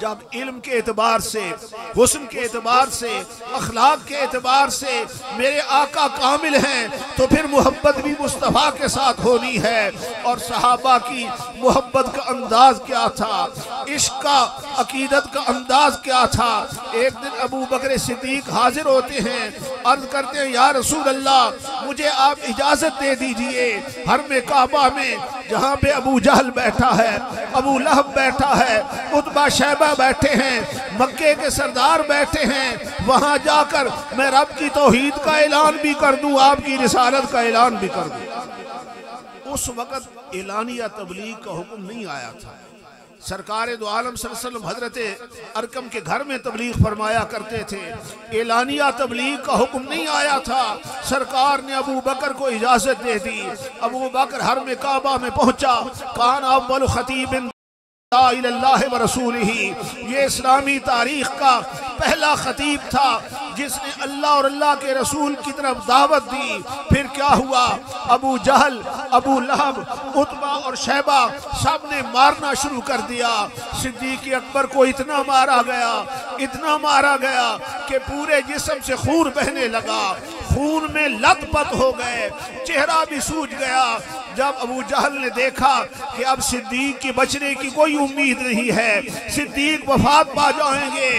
जब इल्म के एतबार से, हुस्न के एतबार से, अखलाक के एतबार से मेरे आका कामिल हैं, तो फिर मोहब्बत भी मुस्तफ़ा के साथ होनी है। और सहाबा की मोहब्बत का अंदाज क्या था, इश्क का, अकीदत का अंदाज क्या था। एक दिन अबू बकर सिद्दीक हाजिर होते हैं, अर्ज करते हैं या रसूल अल्लाह, मुझे आप इजाज़त दे दीजिए हरम काबा में, जहाँ पे अबू जहल बैठा है, अबू लहब बैठा है, उतबा शैबा बैठे हैं, मक्के के सरदार बैठे हैं, वहाँ जाकर मैं रब की तौहीद का ऐलान भी कर दूँ, आपकी रिसालत का ऐलान भी कर दूँ। उस वक़्त एलानिया तबलीग का हुक्म नहीं आया था। सरकार दो आलम सल्लल्लाहु अलैहि वसल्लम हजरत अरकम के घर में तबलीग फरमाया करते थे। एलानिया तबलीग का हुक्म नहीं आया था। सरकार ने अबू बकर को इजाज़त दे दी। अबू बकर हरम काबा में पहुंचा। कान अव्वल खतीबिन व रसूलिही, ये इस्लामी तारीख का पहला खतीब था जिसने अल्लाह और अल्लाह के रसूल की तरफ दावत दी। फिर क्या हुआ, अबू जहल, अबू लहब, उतबा और शैबा सब ने मारना शुरू कर दिया। सिद्दीक़ अकबर को इतना मारा गया, इतना मारा गया कि पूरे जिस्म से खून बहने लगा, खून में लथपथ हो गए, चेहरा भी सूज गया। जब अबू जहल ने देखा कि अब सिद्दीक़ की बचने की कोई उम्मीद नहीं है, सिद्दीक़ वफात पा जाएंगे,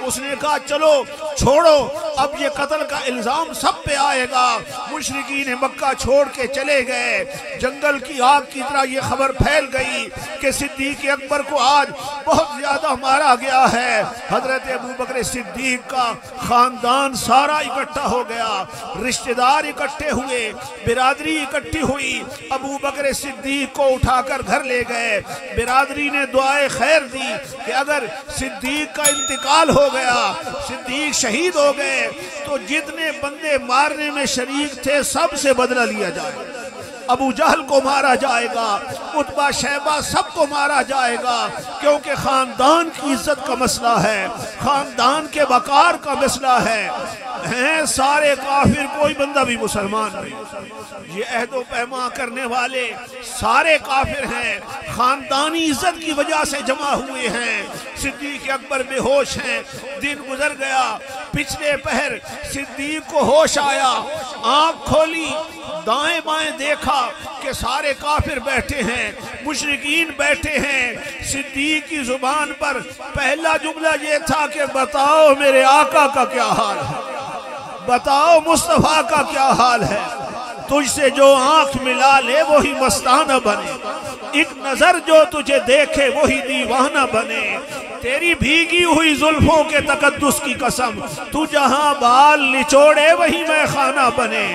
उसने कहा चलो छोड़ो, अब ये कत्ल का इल्जाम सब पे आएगा। मुशरिकीन मक्का छोड़ के चले गए। जंगल की आग की तरह ये खबर फैल गई कि सिद्दीक़ अकबर को आज बहुत ज्यादा मारा गया है। हजरत अबू बकर सिद्दीक़ का खानदान सारा इकट्ठा हो गया, रिश्तेदार इकट्ठे हुए, बिरादरी इकट्ठी हुई। अबू बकर सिद्दीक़ को उठाकर घर ले गए। बिरादरी ने दुआए खैर दी कि अगर सिद्दीक़ का इंतकाल हो गया, सिद्दीक़ शहीद हो गए, तो जितने बंदे मारने में शरीक थे सब से बदला लिया जाए। अबू जहल को मारा जाएगा, उतबा शैबा सबको मारा जाएगा, क्योंकि खानदान की इज्जत का मसला है, खानदान के वकार का मसला है। हैं सारे काफिर, कोई बंदा भी मुसलमान नहीं। ये अहदो पैमा करने वाले सारे काफिर हैं, खानदानी इज्जत की वजह से जमा हुए हैं। सिद्दीक़ अकबर बेहोश हैं। दिन गुजर गया, पिछले पहर सिद्दीक़ को होश आया, आंख खोली, दाएं बाएं देखा कि सारे काफिर बैठे हैं, मुशरिकीन बैठे हैं। सिद्दीक़ की जुबान पर पहला जुमला ये था कि बताओ मेरे आका का क्या हाल है, बताओ मुस्तफ़ा का क्या हाल है। तुझसे जो आंख मिला ले वही मस्ताना बने, एक नजर जो तुझे देखे वही दीवाना बने। तेरी भीगी हुई जुल्फों के तकद्दुस की कसम, तू जहां बाल निचोड़े वही मैं खाना बने।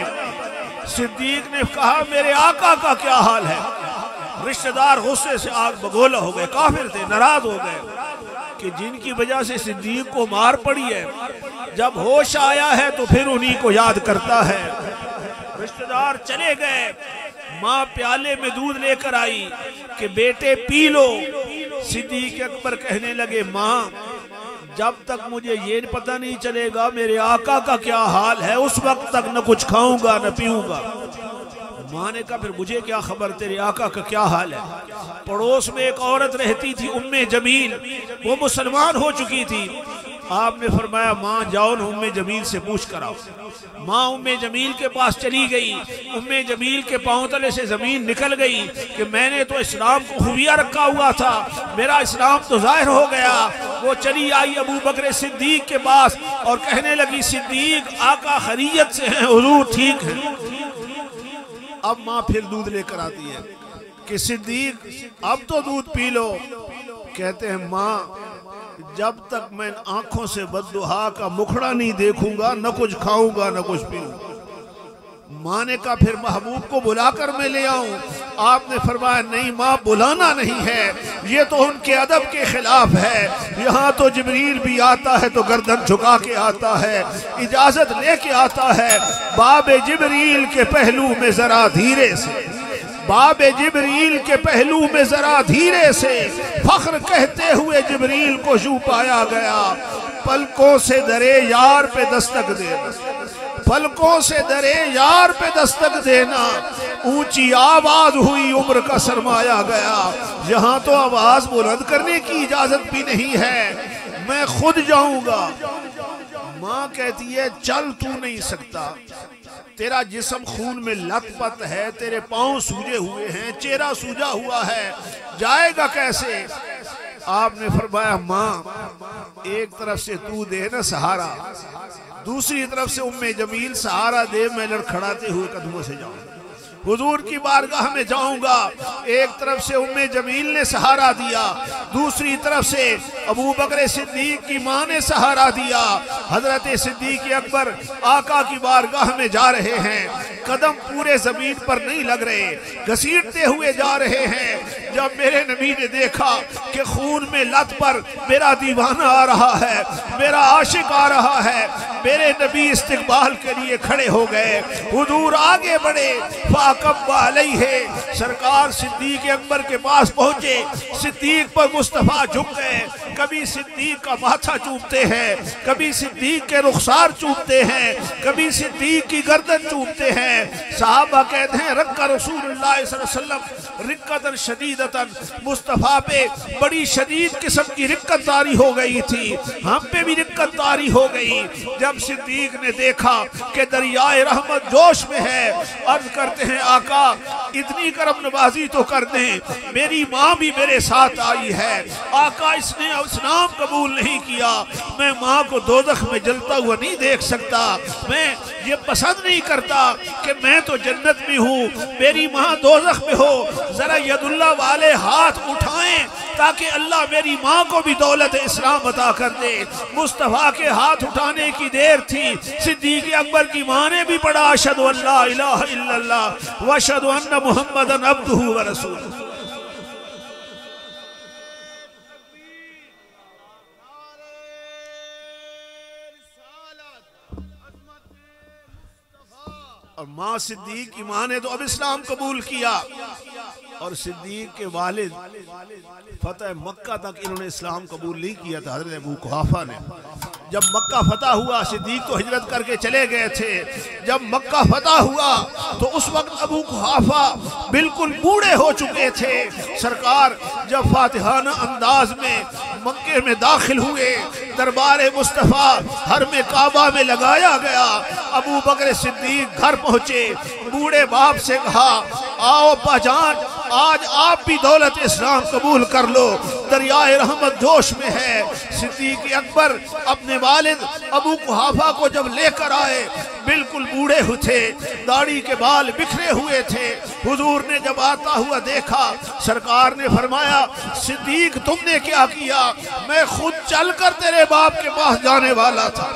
सिद्दीक़ ने कहा मेरे आका का क्या हाल है। रिश्तेदार गुस्से से आग बगोला हो गए, काफिर थे, नाराज हो गए कि जिनकी वजह से सिद्दीक़ को मार पड़ी है, जब होश आया है तो फिर उन्हीं को याद करता है। रिश्तेदार चले गए। माँ प्याले में दूध लेकर आई कि बेटे पी लो। सिद्दीक़ अकबर कहने लगे माँ, जब तक मुझे ये पता नहीं चलेगा मेरे आका का क्या हाल है, उस वक्त तक न कुछ खाऊंगा न पीऊंगा। माँ ने कहा फिर मुझे क्या खबर तेरे आका का क्या हाल है। पड़ोस में एक औरत रहती थी, उम्मे जमील, वो मुसलमान हो चुकी थी। आपने फरमाया माँ जाओ न उम्मे जमील से पूछ कर आओ। माँ उम्मे जमील के पास चली गई। उम्मे जमील के पांव तले से जमीन निकल गई कि मैंने तो इस्लाम को खुफिया रखा हुआ था, मेरा इस्लाम तो जाहिर हो गया। वो चली आई अबू बकर सिद्दीक़ के पास और कहने लगी सिद्दीक़ आका खैरियत से हैं, हुजूर ठीक है। अब माँ फिर दूध लेकर आती है कि सिद्दीक़ अब तो दूध पी लो। कहते हैं माँ जब तक मैं आंखों से बद्दुहा का मुखड़ा नहीं देखूंगा न कुछ खाऊंगा न कुछ पीऊंगा। माँ ने कहा फिर महबूब को बुलाकर मैं ले आऊं। आपने फरमाया नहीं माँ, बुलाना नहीं है, ये तो उनके अदब के खिलाफ है। यहाँ तो जिब्रील भी आता है तो गर्दन झुका के आता है, इजाजत लेके आता है। बाबे जिब्रील के पहलू में जरा धीरे से, बाबे जिब्रील के पहलू में जरा धीरे से फख्र कहते हुए जिब्रील को छू पाया गया। पलकों से दरे यार पे दस्तक दे, पलकों से दरे यार पे दस्तक देना, ऊंची आवाज हुई उम्र का सरमाया गया। यहाँ तो आवाज बुलंद करने की इजाजत भी नहीं है, मैं खुद जाऊंगा। माँ कहती है चल तू नहीं सकता, तेरा जिस्म खून में लथपथ है, तेरे पांव सूजे हुए हैं, चेहरा सूजा हुआ है, जाएगा कैसे। आपने फरमाया माँ एक तरफ से तू दे ना सहारा, दूसरी तरफ से उम्मे जमील सहारा दे, मैं लड़खड़ाते हुए कदमों से जाऊंगा, हुजूर की बारगाह में जाऊंगा। एक तरफ से उम्मे जमील ने सहारा दिया, दूसरी तरफ से अबू बकर सिद्दीक की मां ने सहारा दिया। हजरत सिद्दीक अकबर आका की बारगाह में जा रहे हैं, कदम पूरे जमीन पर नहीं लग रहे, घसीटते हुए जा रहे हैं। जब मेरे नबी ने देखा कि खून में लत पर मेरा दीवाना आ रहा है, मेरा आशिक आ रहा है, मेरे नबी इस्तिकबाल के लिए खड़े हो गए। हुजूर आगे बढ़े, है सरकार सिद्दीक अकबर के पास पहुंचे, सिद्दीक पर मुस्तफा झुक गए। कभी सिद्दीक का माथा चूमते हैं, कभी सिद्दीक के रुखसार चूमते हैं, कभी सिद्दीक की गर्दन चूमते हैं। साहबा कहते हैं रक्का रसूलुल्लाह सल्लल्लाहु अलैहि वसल्लम रिक्कतन शदीदतन, मुस्तफा पे बड़ी शदीद किस्म की रिक्कत तारी हो गई थी, हम पे भी रिक्कत तारी हो गई। जब सिद्दीक ने देखा कि दरियाए रहमत जोश में है, अर्ज करते हैं आका इतनी करम नवाजी तो कर दें, मेरी माँ भी मेरे साथ आई है। आका इसने इस्लाम कबूल नहीं किया, मैं माँ को दोज़ख में जलता हुआ नहीं देख सकता, मैं ये पसंद नहीं करता कि मैं तो जन्नत में हूँ, मेरी माँ दोज़ख में हो। जरा यदुल्ला वाले हाथ उठाएं ताकि अल्लाह मेरी माँ को भी दौलत इस्लाम अता कर दे। मुस्तफा के हाथ उठाने की देर थी, सिद्दीक अकबर की माँ ने भी पढ़ा अशहदु अल्ला इलाहा इल्लल्लाह व अशहदु अन्ना मुहम्मदन अब्दुहु व रसूलुहु। और माँ सिद्दीक की माँ ने तो अब इस्लाम कबूल किया, और सिद्दीक के वालिद फतेह मक्का तक इन्होंने इस्लाम कबूल नहीं किया था। हज़रत अबू कुहाफा ने जब मक्का फतह हुआ, सिद्दीक तो हिजरत करके चले गए थे, जब मक्का फतह हुआ तो उस वक्त अबू कुहाफा बिल्कुल बूढ़े हो चुके थे। सरकार जब फातिहाना अंदाज में मक्के में दाखिल हुए, दरबार मुस्तफ़ा हर में काबा में लगाया गया। अबू बकर सिद्दीक घर पहुंचे, बूढ़े बाप से कहा आओ बाजान, आज आप भी दौलत इस्लाम कबूल कर लो, दरियाए रहमत जोश में है। सिद्दीक अकबर अपने वालिद अबू कुहाफा को जब लेकर आए, बिल्कुल बूढ़े हुए थे, दाढ़ी के बाल बिखरे हुए थे। हुजूर ने जब आता हुआ देखा, सरकार ने फरमाया सिद्दीक तुमने क्या किया? मैं खुद चलकर तेरे बाप के पास जाने वाला था,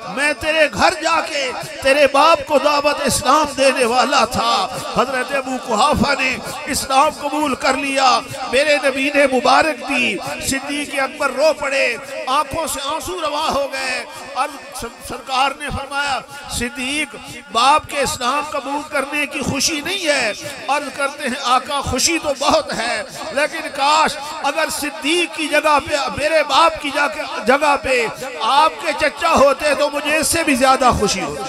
मैं तेरे घर जाके तेरे बाप को दावत इस्लाम देने वाला था। हजरत अबू कुहाफा ने इस्लाम कबूल कर लिया, मेरे नबी ने मुबारक दी। सिद्दीक अकबर रो पड़े, आंखों से आंसू रवा हो गए। और सरकार ने फरमाया सिद्दीक बाप के इस्लाम कबूल करने की खुशी नहीं है। अर्ज करते हैं आका खुशी तो बहुत है, लेकिन काश अगर सिद्दीक की जगह पे, मेरे बाप की जगह पे आपके चचा होते तो मुझे इससे भी ज्यादा खुशी होती,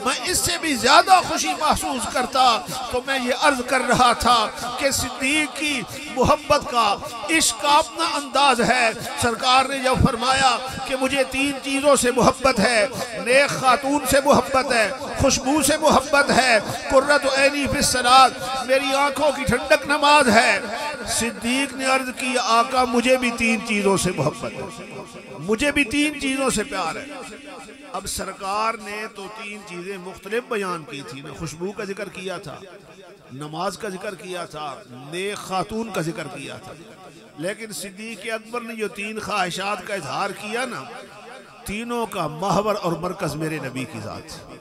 मैं इससे भी ज्यादा खुशी महसूस करता। तो मैं ये अर्ज कर रहा था कि सिद्दीक की मोहब्बत का, इश्क का अपना अंदाज है। सरकार ने जब फरमाया कि मुझे 3 चीज़ों से मोहब्बत है, नेक खातून से मोहब्बत है, खुशबू से मोहब्बत है, कुर्रत ऐनी फिस सलात, मेरी आंखों की ठंडक नमाज है। सिद्दीक ने अर्ज की आका मुझे भी 3 चीज़ों से मोहब्बत है, मुझे भी 3 चीज़ों से प्यार है। अब सरकार ने तो 3 चीज़ें मुख्तलिफ बयान की थी ना, खुशबू का जिक्र किया था, नमाज का जिक्र किया था, नेक खातून का जिक्र किया था, लेकिन सिद्दीक अकबर ने जो 3 ख्वाहिशात का इजहार किया ना, तीनों का महवर और मरकज मेरे नबी की ज़ात थी,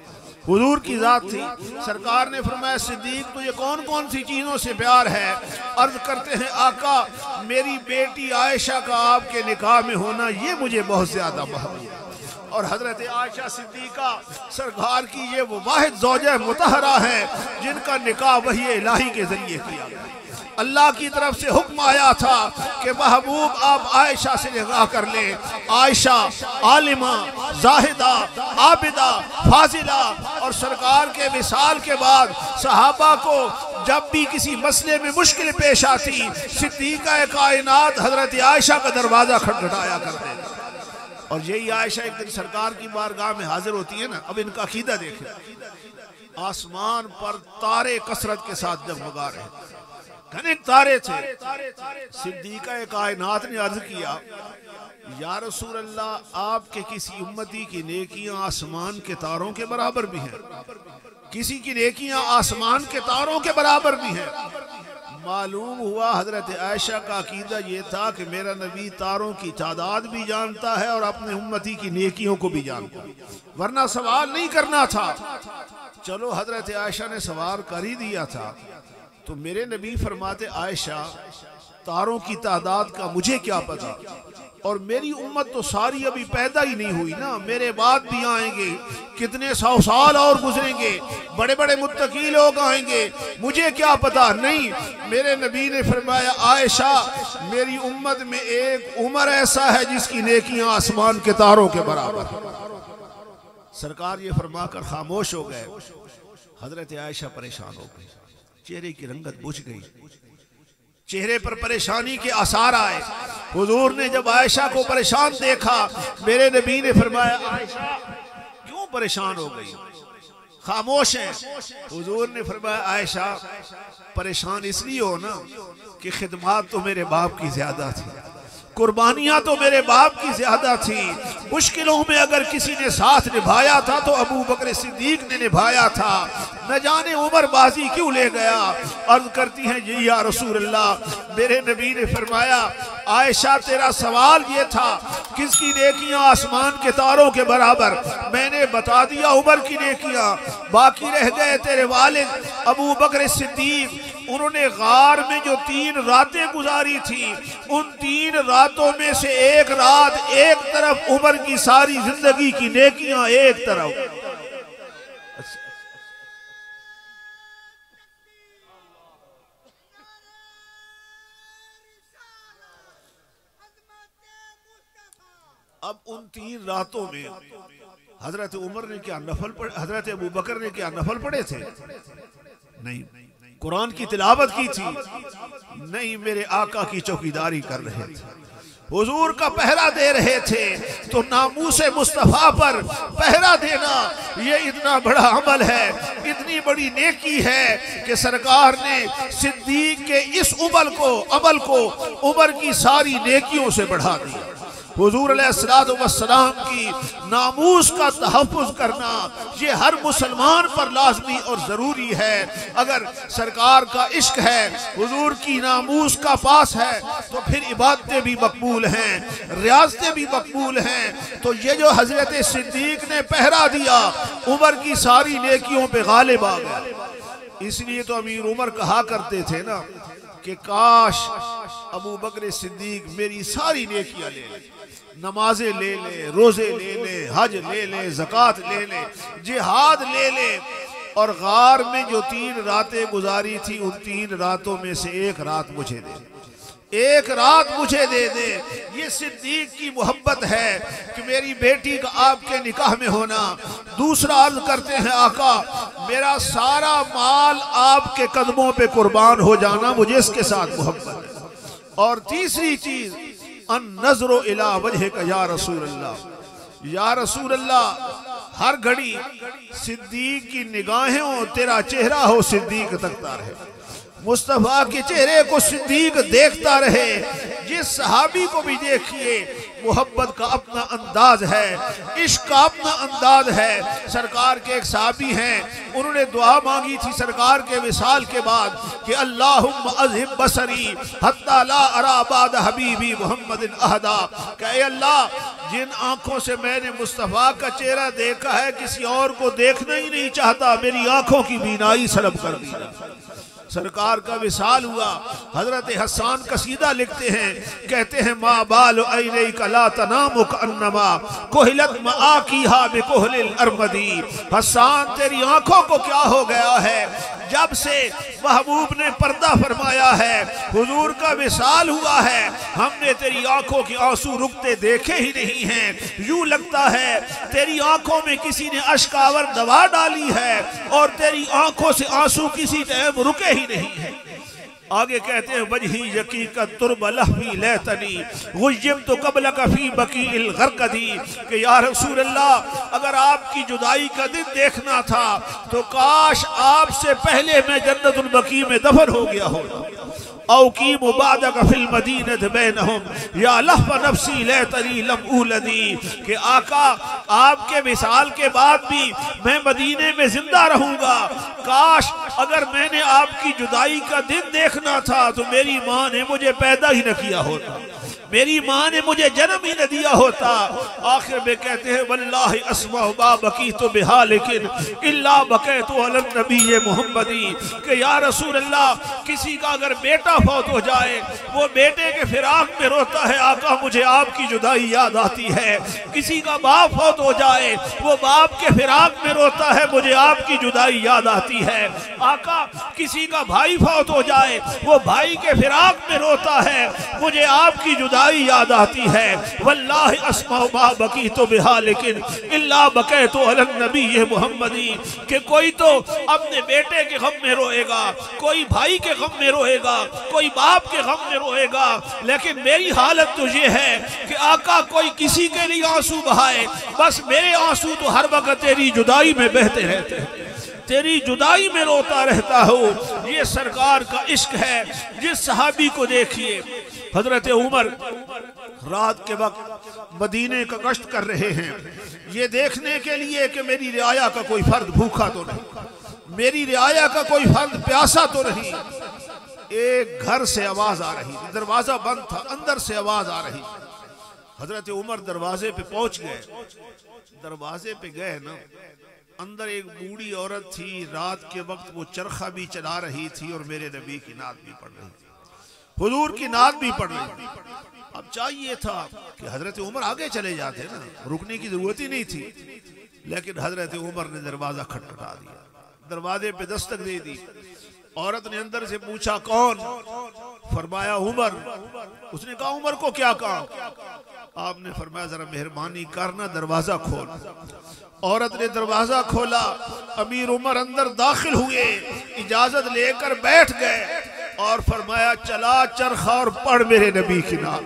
हुजूर की ज़ात थी। सरकार ने फरमाया सिद्दीक तो ये कौन कौन सी चीज़ों से प्यार है? अर्ज करते हैं आका मेरी बेटी आयशा का आपके निकाह में होना ये मुझे बहुत ज़्यादा महबूब है। और हजरत आयशा सिद्दीका सरकार की ये वो वाहिद ज़ौजा मुतहरा है जिनका निकाह वही इलाही के जरिए किया गया। अल्लाह की तरफ से हुक्म आया था कि महबूब आप आयशा से निकाह कर ले। आयशा आलिमा, जाहिदा, आबिदा, फाजिला, और सरकार के विसाल के बाद सहाबा को जब भी किसी मसले में मुश्किल पेश आती, सिद्दीक़ा कायनात हजरत आयशा का दरवाजा खटखटाया करते। और यही आयशा एक दिन सरकार की बारगाह में हाजिर होती है ना। अब इनका अकीदा देखें, आसमान पर तारे कसरत के साथ जगमगा रहे, घने तारे थे। सिद्दीक़ा कायनात ने अर्ज किया, या रसूल अल्लाह, आपके किसी उम्मती की नेकियां आसमान के तारों के बराबर भी हैं, किसी की नेकियां आसमान के तारों के बराबर भी हैं। मालूम हुआ हजरत आयशा का अकीदा ये था कि मेरा नबी तारों की तादाद भी जानता है और अपने उम्मती की नेकियों को भी जानता है, वरना सवाल नहीं करना था। चलो हजरत आयशा ने सवाल कर ही दिया था, तो मेरे नबी फरमाते, आयशा तारों की तादाद का मुझे क्या पता, और मेरी उम्मत तो सारी अभी पैदा ही नहीं हुई ना, मेरे बाद भी आएंगे, कितने 100 साल और गुजरेंगे, बड़े बड़े मुत्तकी लोग आएंगे, मुझे क्या पता। नहीं, मेरे नबी ने फरमाया, आयशा मेरी उम्मत में एक उमर ऐसा है जिसकी नेकियां आसमान के तारों के बराबर। सरकार ये फरमाकर खामोश हो गए। हजरत आयशा परेशान हो गई, चेहरे की रंगत बुझ गई, चेहरे पर परेशानी के आसार आए। हुजूर ने जब आयशा को परेशान देखा, मेरे नबी ने फरमाया, आयशा क्यों परेशान हो गई, खामोश है। हुजूर ने फरमाया, आयशा परेशान इसलिए हो ना कि खिदमत तो मेरे बाप की ज्यादा थी, कुर्बानियां तो मेरे बाप की ज्यादा थी, मुश्किलों में अगर किसी ने साथ निभाया था तो अबू बकर सिद्दीक ने निभाया था, न जाने उमर बाजी क्यों ले गया। अर्ज करती हैं, जी या रसूल अल्लाह, मेरे नबी ने फरमाया, आयशा तेरा सवाल ये था किसकी नेकियां आसमान के तारों के बराबर, मैंने बता दिया उमर की नेकियां, बाकी रह गए तेरे वालिद अबू बकर सिद्दीक। उन्होंने गार में जो 3 रातें गुजारी थी, उन 3 रातों में से एक रात एक तरफ, उमर की सारी जिंदगी की नेकियां एक तरफ। अब उन 3 रातों में हजरत उमर ने क्या नफल पढ़े, हजरत अबू बकर ने क्या नफल पढ़े थे? नहीं। कुरान की तिलावत की थी? नहीं, मेरे आका की चौकीदारी कर रहे थे, हुजूर का पहरा दे रहे थे। तो नामूसे मुस्तफा पर पहरा देना ये इतना बड़ा अमल है, इतनी बड़ी नेकी है कि सरकार ने सिद्दीक के इस अमल को उमर की सारी नेकियों से बढ़ा दिया। हुजूर अलैहिस्सलाम की नामूस का तहफ़्फ़ुज़ करना ये हर मुसलमान पर लाज़मी और ज़रूरी है। अगर सरकार का इश्क है, हुजूर की नामूस का पास है, तो फिर इबादतें भी मकबूल हैं, रियाज़तें भी मकबूल हैं। तो ये जो हज़रत सिद्दीक ने पहरा दिया, उमर की सारी नेकियों पे गालिब आ गया। इसलिए तो अमीर उमर कहा करते थे ना कि काश अबू बकर सिद्दीक मेरी सारी नेकियां ले ले, नमाजें ले ले, रोजे ले ले, हज ले ले, ज़कात ले ले, जिहाद ले ले, और गार में जो 3 रातें गुजारी थी, उन 3 रातों में से एक रात मुझे दे, एक रात मुझे दे दे। ये सिद्दीक की मोहब्बत है कि मेरी बेटी का आपके निकाह में होना। दूसरा अर्ज करते हैं, आका मेरा सारा माल आपके कदमों पे कुर्बान हो जाना, मुझे इसके साथ मोहब्बत है। और तीसरी चीज, अन नजरो इला वजह का या रसूल अल्लाह, या रसूल अल्लाह हर घड़ी सिद्दीक की निगाहें हो, तेरा चेहरा हो सिद्दीक तकता रहे, मुस्तफा के चेहरे को सिद्दीक देखता रहे। जिस सहाबी को भी देखिए, मोहब्बत का अपना अंदाज है, इश्क का अपना अंदाज है। सरकार के एक सहाबी हैं, उन्होंने दुआ मांगी थी सरकार के विसाल के बाद कि अल्लाहुम्मा अज़हिब बसरी हत्ता ला अरा बाद हबीबी मुहम्मदिन अहदा, कि अल्लाह जिन आंखों से मैंने मुस्तफा का चेहरा देखा है, किसी और को देखना ही नहीं चाहता, मेरी आंखों की बीनाई सलब कर दी। सरकार का विसाल हुआ। हजरत हसन कसीदा लिखते हैं, कहते हैं, मा बाल ऐनैका ला तनामु कअन्नमा कोहिलत माआकीहा बिकोहलिल अरमदी। हसन तेरी आंखों को क्या हो गया है, जब से महबूब ने पर्दा फरमाया है, हुजूर का विसाल हुआ है, हमने तेरी आंखों के आंसू रुकते देखे ही नहीं हैं। यूं लगता है तेरी आंखों में किसी ने अश्कावर दवा डाली है और तेरी आंखों से आंसू किसी टाइम रुके ही नहीं है। आगे कहते हैं वजही यकीकत तुरबलहवी लेतनी गुय्यम तो कबल कफी बकी इल गरकदी कि या रसूल अल्लाह, अगर आपकी जुदाई का दिन देखना था तो काश आपसे पहले मैं जन्नतुल बकी में दफन हो गया होता। औ की मुबादक फिल मदीनत बैनहुम या लहफ़ नफ्सी लेतनी लम उलदी कि आका, आपके विसाल के बाद भी मैं मदीने में जिंदा रहूंगा। काश अगर मैंने आपकी जुदाई का दिन देखना था तो मेरी माँ ने मुझे पैदा ही न किया होता, मेरी माँ ने मुझे जन्म ही न दिया होता। आखिर में कहते हैं वल्लाहि अस्माउ मा बकीतु बिहा लेकिन इल्ला बकैतु अला नबी मुहम्मदी कि या रसूल अल्लाह, किसी का अगर बेटा फौत हो जाए वो बेटे के फिराक में रोता है, आका मुझे आपकी जुदाई याद आती है। किसी का बाप फौत हो जाए वो बाप के फिराक में रोता है, मुझे आपकी जुदाई याद आती है। आका, किसी का भाई फौत हो जाए वो भाई के फिराक में रोता है, मुझे आपकी जुदाई याद आती है। वल्लाहि अस्माउ मा बकीतु बिहा लेकिन इल्ला बकैतु अला नबी मुहम्मदी कि कोई तो अपने बेटे के गम में रोएगा, कोई भाई के गम में रोएगा, कोई बाप के गम में रोएगा, लेकिन मेरी हालत तो ये है कि आका कोई किसी के लिए आंसू बहाए, बस मेरे आंसू तो हर वक्त तेरी जुदाई में बहते रहते हैं, तेरी जुदाई में रोता रहता हूँ। ये सरकार का इश्क है। जिस सहाबी को देखिए, हजरत उमर रात के वक्त मदीने का गश्त कर रहे हैं, ये देखने के लिए कि मेरी रियाया का कोई फर्द भूखा तो नहीं, मेरी रियाया का कोई फर्द प्यासा तो नहीं। एक घर से आवाज आ रही, दरवाजा बंद था, अंदर से आवाज आ रही। हजरत उमर दरवाजे पे पहुंच गए। दरवाजे पे गए ना, अंदर एक बूढ़ी औरत थी, रात के वक्त वो चरखा भी चला रही थी और मेरे नबी की नात भी पढ़ रही थी, हुजूर की नात भी पढ़ रही थी। अब चाहिए था कि हजरत उमर आगे चले जाते ना, रुकने की जरूरत ही नहीं थी, लेकिन हजरत उमर ने दरवाजा खटखटा दिया, दरवाजे पे दस्तक दे दी। औरत ने अंदर से पूछा कौन? फरमाया उमर। उसने कहा उमर को क्या काम? आपने फरमाया जरा मेहरबानी करना दरवाजा खोल। औरत ने दरवाजा खोला, अमीर उमर अंदर दाखिल हुए, इजाजत लेकर बैठ गए और फरमाया चला चरखा और पढ़ मेरे नबी की नात,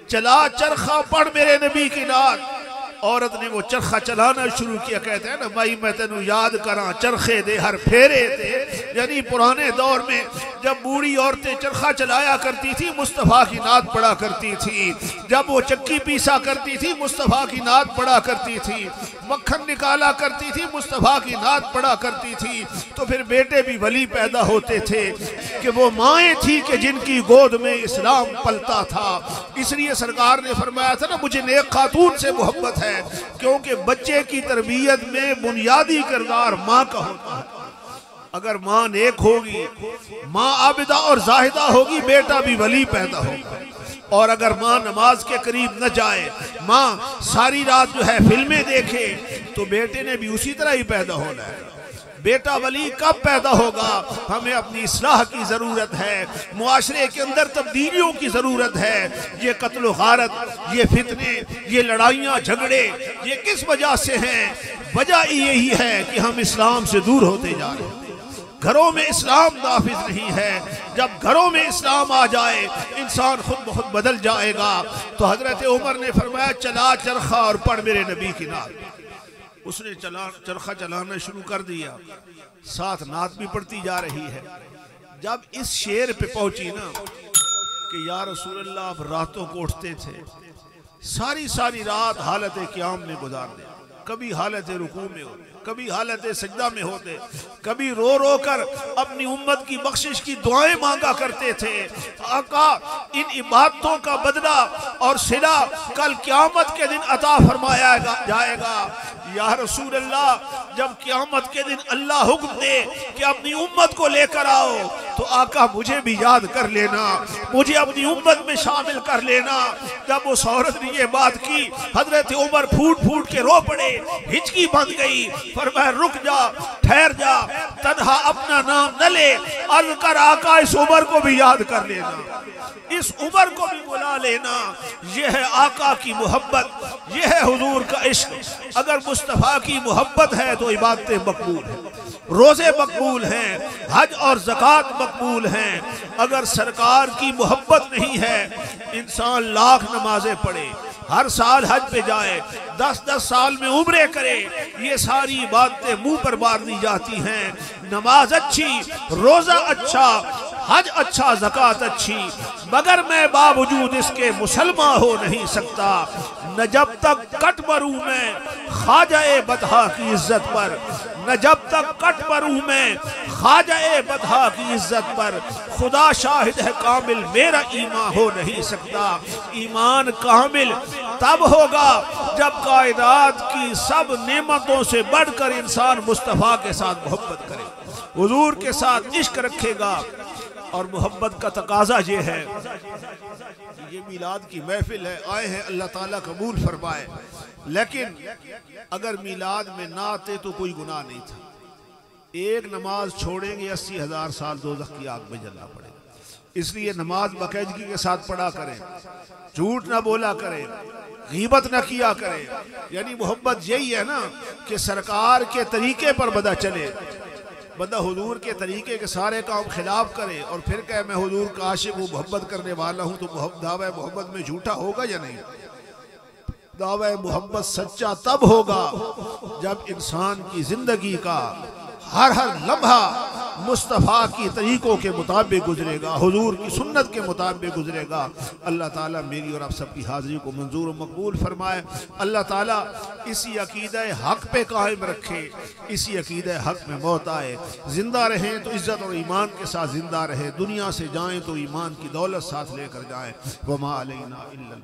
चला चरखा पढ़ मेरे नबी की नात। औरत ने वो चरखा चलाना शुरू किया। कहते हैं ना भाई मैं तेनू याद करा चरखे दे हर फेरे थे, यानी पुराने दौर में जब बूढ़ी औरतें चरखा चलाया करती थी मुस्तफ़ा की नात पढ़ा करती थी, जब वो चक्की पीसा करती थी मुस्तफ़ा की नात पढ़ा करती थी, मक्खन निकाला करती थी मुस्तफ़ा की नात पढ़ा करती थी। तो फिर बेटे भी वली पैदा होते थे कि वो माएँ थी कि जिनकी गोद में इस्लाम पलता था। इसलिए सरकार ने फरमाया था ना मुझे नेक खातून से मोहब्बत है, क्योंकि बच्चे की तरबियत में बुनियादी किरदार माँ का होता है। अगर माँ नेक होगी, माँ आबिदा और जाहिदा होगी, बेटा भी वली पैदा होगा। और अगर माँ नमाज के करीब न जाए, माँ सारी रात जो है फिल्में देखे, तो बेटे ने भी उसी तरह ही पैदा होना है। बेटा वली कब पैदा होगा? हमें अपनी इस्लाह की जरूरत है, मुआशरे के अंदर तब्दीलियों की जरूरत है। ये कत्ल गारत, ये फितने, ये लड़ाइयाँ झगड़े, ये किस वजह से हैं? वजह यही है कि हम इस्लाम से दूर होते जा रहे हैं। घरों में इस्लाम नाफिज नहीं है। जब घरों में इस्लाम आ जाए इंसान खुद ब खुद बदल जाएगा। तो हजरत उमर ने फरमाया चला चरखा और पढ़ मेरे नबी की नात। उसने चरखा चलाना शुरू कर दिया, साथ नात भी पढ़ती जा रही है। जब इस शेर पे पहुंची ना कि या रसूल अल्लाह आप रातों को उठते थे, सारी सारी रात हालत क़याम में गुजार दे, कभी हालत रुकू में होते, कभी हालत सजदा में होते, कभी रो रो कर अपनी उम्मत की बख्शिश की दुआएं मांगा करते थे। आका इन इबादतों का बदला और सिला कल क़यामत के दिन अता फरमाया जाएगा। या रसूल अल्लाह, जब क़यामत के दिन अल्लाह हुक्म दे कि अपनी उम्मत को लेकर आओ, तो आका मुझे भी याद कर लेना, मुझे अपनी उम्मत में शामिल कर लेना। जब उस औरत ने ये बात की, हजरत उमर फूट फूट के रो पड़े, हिचकी बंध गई। फरमाया रुक जा, ठहर जा, तन्हा अपना नाम न ले, अर्ज कर आका इस उमर को भी याद कर लेना, इस उमर को भी बुला लेना। यह है आका की मोहब्बत, यह है हुजूर का इश्क। अगर मुस्तफ़ा की मोहब्बत है तो इबादतें मकबूल हैं, रोजे मकबूल हैं, हज और ज़कात मकबूल हैं। अगर सरकार की मोहब्बत नहीं है, इंसान लाख नमाजें पढ़े, हर साल हज पे जाए, 10-10 साल में उम्रे करे, ये सारी बातें मुंह पर मार दी जाती हैं। नमाज अच्छी, रोजा अच्छा, हज अच्छा, ज़कात अच्छी, मगर मैं बावजूद इसके मुसलमान हो नहीं सकता। न जब तक कट मरूं मैं ख्वाजा बदहा की इज्जत पर, न जब तक कट मरूं मैं ख्वाजा बदहा की इज्जत पर। खुदा शाहिद है कामिल मेरा ईमान हो नहीं सकता। ईमान कामिल तब होगा जब कायनात की सब नेमतों से बढ़कर इंसान मुस्तफ़ा के साथ मोहब्बत करे, हुजूर के साथ इश्क रखेगा। और मोहब्बत का तकाजा ये है, ये मिलाद की महफिल है, आए हैं, अल्लाह ताला कबूल फरमाए। लेकिन अगर मिलाद में ना आते तो कोई गुनाह नहीं था। एक नमाज छोड़ेंगे 80,000 साल दोज़ख की आग में जलना पड़ेगा। इसलिए नमाज बाकायदगी के साथ पढ़ा करें, झूठ ना बोला करें, गीबत ना किया करें। यानी मोहब्बत यही है ना कि सरकार के तरीके पर बंदा चले, बंदा हुजूर के तरीके के सारे काम खिलाफ करे और फिर कहे मैं हुजूर का आशिक हूँ, मोहब्बत करने वाला हूँ, तो दावा मोहब्बत में झूठा होगा या नहीं? दावा मोहब्बत सच्चा तब होगा जब इंसान की जिंदगी का हर लम्हा मुस्तफ़ा की तरीकों के मुताबिक गुजरेगा, हुजूर की सुन्नत के मुताबिक गुजरेगा। अल्लाह ताला मेरी और आप सबकी हाज़िरी को मंजूर और मकबूल फरमाए। अल्लाह ताला इसी अकीदे हक़ पे कायम रखे, इसी अकीदे हक़ में मौत आए, ज़िंदा रहें तो इज़्ज़त और ईमान के साथ ज़िंदा रहें, दुनिया से जाएँ तो ईमान की दौलत साथ लेकर जाएँ। वमा अलैना इल्लल